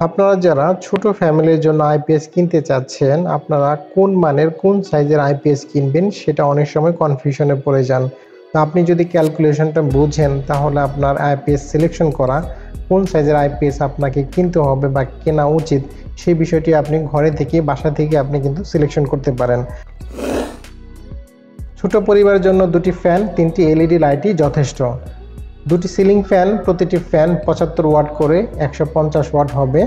আপনারা যারা ছোট ফ্যামিলির জন্য আইপিএস কিনতে চাচ্ছেন, আপনারা কোন মানের কোন সাইজের আইপিএস কিনবেন সেটা অনেক সময় কনফিউশনে পড়ে যান। তো আপনি যদি ক্যালকুলেশনটা বুঝেন তাহলে আপনার আইপিএস সিলেকশন করা কোন সাইজের আইপিএস আপনাকে কিনতে হবে বা কেনা উচিত সেই বিষয়টি আপনি ঘরে থেকে বাসা থেকে আপনি কিন্তু সিলেকশন করতে পারেন। ছোট পরিবারের জন্য দুটি ফ্যান 3টি এলইডি লাইটই যথেষ্ট। দুটি সিলিং ফ্যান, প্রতিটি ফ্যান 75 ওয়াট করে 150 ওয়াট হবে,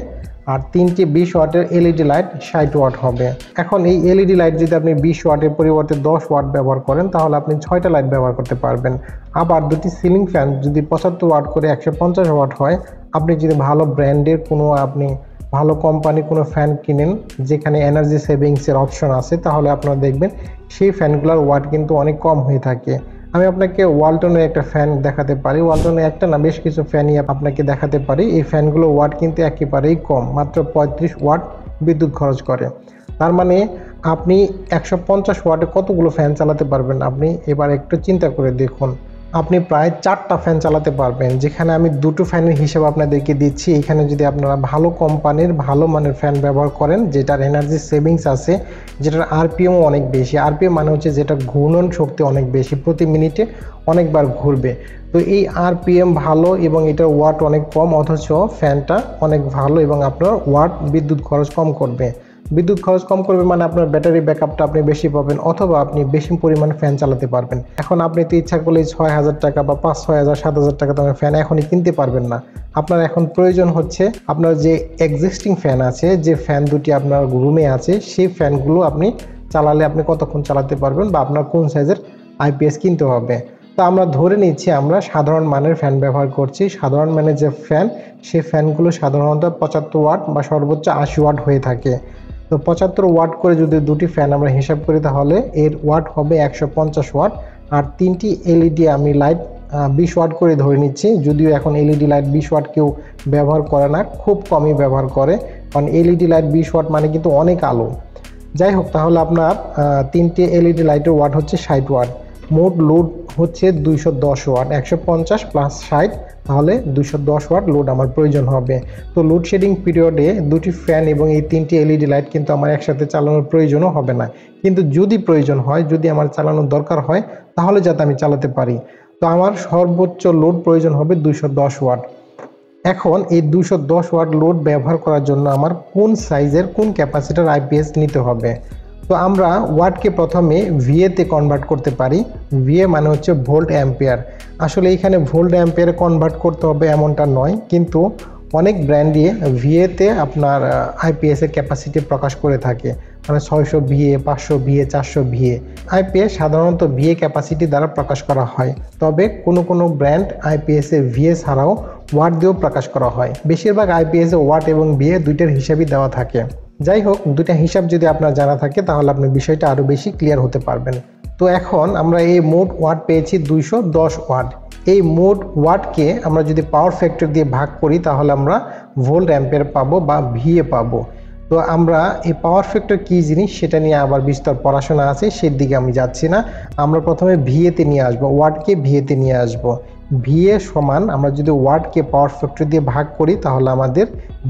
আর 3টি 20 ওয়াটের এলইডি লাইট 60 ওয়াট হবে। এখন এই এলইডি লাইট যদি আপনি 20 ওয়াটের পরিবর্তে 10 ওয়াট ব্যবহার করেন তাহলে আপনি 6টা লাইট ব্যবহার করতে পারবেন। আবার দুটি সিলিং ফ্যান যদি 75 ওয়াট করে 150 ওয়াট হয়, আপনি যদি ভালো ব্র্যান্ডের কোনো ভালো কোম্পানির কোনো ফ্যান কিনেন যেখানে এনার্জি সেভিংসের অপশন আছে, তাহলে আপনারা দেখবেন সেই ফ্যানগুলোর ওয়াট কিন্তু অনেক কম হয়ে থাকে। আমি আপনাকে ওয়ালটনের একটা ফ্যান দেখাতে পারি, ওয়ালটনের একটা না বেশ কিছু ফ্যানই আপনাকে দেখাতে পারি। এই ফ্যানগুলো ওয়াট কিন্তু একেবারেই কম, মাত্র 35 ওয়াট বিদ্যুৎ খরচ করে। তার মানে আপনি 150 ওয়াটে কতগুলো ফ্যান চালাতে পারবেন আপনি এবার একটু চিন্তা করে দেখুন। আপনি প্রায় 4টা ফ্যান চালাতে পারবেন, যেখানে আমি দুটো ফ্যানের হিসাব আপনাদেরকে দিচ্ছি। এখানে যদি আপনারা ভালো কোম্পানির ভালো মানের ফ্যান ব্যবহার করেন যেটার এনার্জি সেভিংস আছে, যেটার আরপিএমও অনেক বেশি, আরপিএম মানে হচ্ছে যেটা ঘূর্ণন শক্তি অনেক বেশি, প্রতি মিনিটে অনেকবার ঘুরবে। তো এই আরপিএম ভালো এবং এটার ওয়াট অনেক কম, অথচ ফ্যানটা অনেক ভালো এবং আপনার ওয়াট বিদ্যুৎ খরচ কম করবে। বিদ্যুৎ খরচ কম করবে মানে আপনার ব্যাটারি ব্যাকআপটা আপনি বেশি পাবেন, অথবা আপনি বেশি পরিমাণে ফ্যান চালাতে পারবেন। এখন আপনি তো ইচ্ছা করলে 6,000 টাকা বা 5-6,000 7,000 টাকা দামের ফ্যান এখনই কিনতে পারবেন না। আপনার এখন প্রয়োজন হচ্ছে আপনার যে এক্সিস্টিং ফ্যান আছে, যে ফ্যান দুটি আপনার রুমে আছে, সেই ফ্যানগুলো আপনি চালালে আপনি কতক্ষণ চালাতে পারবেন বা আপনার কোন সাইজের আইপিএস কিনতে হবে। তো আমরা ধরে নিচ্ছি আমরা সাধারণ মানের ফ্যান ব্যবহার করছি। সাধারণ মানের যে ফ্যান, সেই ফ্যানগুলো সাধারণত 75 ওয়াট বা সর্বোচ্চ 80 ওয়াট হয়ে থাকে। তো 75 ওয়াট করে যদি দুটি ফ্যান আমরা হিসাব করি তাহলে এর ওয়াট হবে 150 ওয়াট। আর 3টি এলইডি আমি লাইট 20 ওয়াট করে ধরে নিচ্ছি, যদিও এখন এলইডি লাইট 20 ওয়াট কেউ ব্যবহার করে না, খুব কমই ব্যবহার করে, কারণ এলইডি লাইট 20 ওয়াট মানে কিন্তু অনেক আলো। যাই হোক, তাহলে আপনার 3টি এলইডি লাইটের ওয়াট হচ্ছে 60 ওয়াট। মোট লোড হচ্ছে 210 ওয়াট, 150 প্লাস 60, তাহলে 210 ওয়াট লোড আমার প্রয়োজন হবে। তো লোডশেডিং পিরিয়ডে দুটি ফ্যান এবং এই 3টি এলইডি লাইট কিন্তু আমার একসাথে চালানোর প্রয়োজনও হবে না, কিন্তু যদি প্রয়োজন হয়, যদি আমার চালানোর দরকার হয়, তাহলে যাতে আমি চালাতে পারি। তো আমার সর্বোচ্চ লোড প্রয়োজন হবে 210 ওয়াট। এখন এই 210 ওয়াট লোড ব্যবহার করার জন্য আমার কোন সাইজের কোন ক্যাপাসিটার আইপিএস নিতে হবে। তো আমরা ওয়াটকে প্রথমে ভিএতে কনভার্ট করতে পারি। ভিএ মানে হচ্ছে ভোল্ট অ্যাম্পিয়ার। আসলে এখানে ভোল্ট অ্যাম্পিয়ারে কনভার্ট করতে হবে এমনটা নয়, কিন্তু অনেক ব্র্যান্ডে ভিএতে আপনার আইপিএসের ক্যাপাসিটি প্রকাশ করে থাকে, মানে 600 ভিএ, 500 ভিএ, 400 ভিএ। আইপিএস সাধারণত ভিএ ক্যাপাসিটি দ্বারা প্রকাশ করা হয়, তবে কোনো ব্র্যান্ড আইপিএসে ভিএ ছাড়াও ওয়াট দিয়েও প্রকাশ করা হয়। বেশিরভাগ আইপিএসে ওয়াট এবং ভিএ দুইটার হিসাবই দেওয়া থাকে। যাই হোক, দুটা হিসাব যদি আপনার জানা থাকে তাহলে আপনি বিষয়টা আরও বেশি ক্লিয়ার হতে পারবেন। তো এখন আমরা এই মোট ওয়াট পেয়েছি 210 ওয়াট। এই মোট ওয়াটকে আমরা যদি পাওয়ার ফ্যাক্টর দিয়ে ভাগ করি তাহলে আমরা ভোল্ট অ্যাম্পিয়ার পাবো বা ভিএ পাবো। তো আমরা এই পাওয়ার ফ্যাক্টর কী জিনিস সেটা নিয়ে আবার বিস্তর পড়াশোনা আছে, সেদিকে আমি যাচ্ছি না। আমরা প্রথমে ভিএতে নিয়ে আসবো, ওয়াটকে ভিএতে নিয়ে আসবো। ভিএ সমান আমরা যদি ওয়াটকে পাওয়ার ফ্যাক্টর দিয়ে ভাগ করি তাহলে আমাদের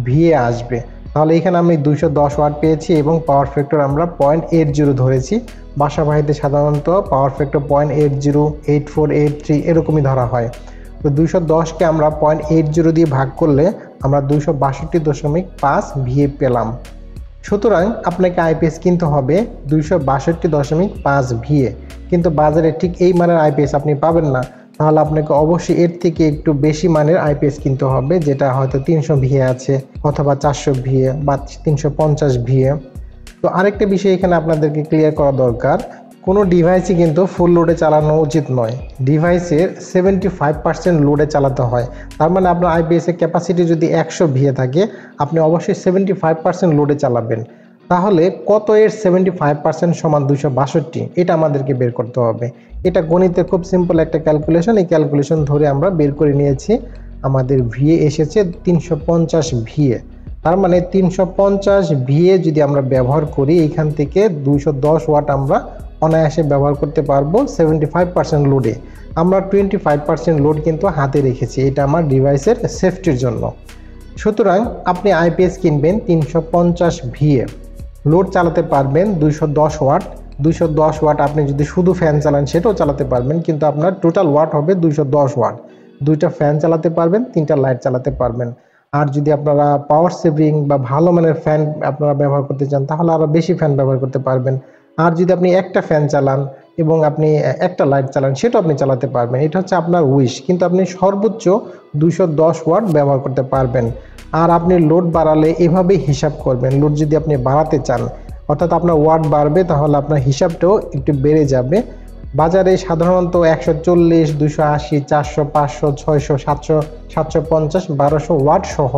ভিএ আসবে। তাহলে এখানে আমি 210 ওয়াট পেয়েছি এবং পাওয়ার ফ্যাক্টর আমরা 0.80 ধরেছি। বাসা বাড়িতে সাধারণত পাওয়ার ফ্যাক্টর 0.80, 84, 83 এরকমই ধরা হয়। তো 210কে আমরা 0.80 দিয়ে ভাগ করলে আমরা 262.5 ভিএ পেলাম। সুতরাং আপনাকে আইপিএস কিনতে হবে 262.5 ভিএ, কিন্তু বাজারে ঠিক এই মানের আইপিএস আপনি পাবেন না। তাহলে আপনাকে অবশ্যই এর থেকে একটু বেশি মানের আইপিএস কিনতে হবে, যেটা হয়তো 300 ভিএ আছে, অথবা 400 ভিএ বা 350 ভিএ। তো আরেকটা বিষয় এখানে আপনাদেরকে ক্লিয়ার করা দরকার, কোনো ডিভাইসই কিন্তু ফুল লোডে চালানো উচিত নয়। ডিভাইসের 75% লোডে চালাতে হয়। তার মানে আপনার আইপিএসের ক্যাপাসিটি যদি 100 ভিএ থাকে, আপনি অবশ্যই 75% লোডে চালাবেন। তাহলে কত এর 75% সমান 262, এটা আমাদেরকে বের করতে হবে। এটা গণিতের খুব সিম্পল একটা ক্যালকুলেশন, এই ক্যালকুলেশন ধরে আমরা বের করে নিয়েছি। আমাদের ভিএ এসেছে 350 ভিএ। তার মানে 350 ভিএ যদি আমরা ব্যবহার করি, এখান থেকে 210 ওয়াট আমরা অনায়াসে ব্যবহার করতে পারবো 75% লোডে। আমরা 25% লোড কিন্তু হাতে রেখেছি, এটা আমার ডিভাইসের সেফটির জন্য। সুতরাং আপনি আইপিএস কিনবেন 350 ভিএ, লোড চালাতে পারবেন 210 ওয়াট। 210 ওয়াট আপনি যদি শুধু ফ্যান চালান সেটাও চালাতে পারবেন, কিন্তু আপনার টোটাল ওয়াট হবে 210 ওয়াট। দুইটা ফ্যান চালাতে পারবেন, তিনটা লাইট চালাতে পারবেন। আর যদি আপনারা পাওয়ার সেভিং বা ভালো মানের ফ্যান আপনারা ব্যবহার করতে চান তাহলে আরও বেশি ফ্যান ব্যবহার করতে পারবেন। আর যদি আপনি একটা ফ্যান চালান এবং আপনি একটা লাইট চালান সেটাও আপনি চালাতে পারবেন। এটা হচ্ছে আপনার উইশ, কিন্তু আপনি সর্বোচ্চ 210 ওয়াট ব্যবহার করতে পারবেন। আর আপনি লোড বাড়ালে এভাবেই হিসাব করবেন। লোড যদি আপনি বাড়াতে চান অর্থাৎ আপনার ওয়াট বাড়বে তাহলে আপনার হিসাবটাও একটু বেড়ে যাবে। বাজারে সাধারণত 140, 280, 400, 500, 600, 700, 750, 1200 ওয়াট সহ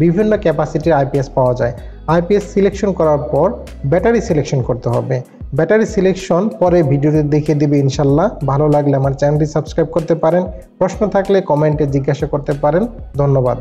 বিভিন্ন ক্যাপাসিটির আইপিএস পাওয়া যায়। আইপিএস সিলেকশন করার পর ব্যাটারি সিলেকশন করতে হবে। ব্যাটারি সিলেকশন পরে ভিডিওতে দেখিয়ে দেবে ইনশাল্লাহ। ভালো লাগলে আমার চ্যানেলটি সাবস্ক্রাইব করতে পারেন। প্রশ্ন থাকলে কমেন্টে জিজ্ঞাসা করতে পারেন। ধন্যবাদ।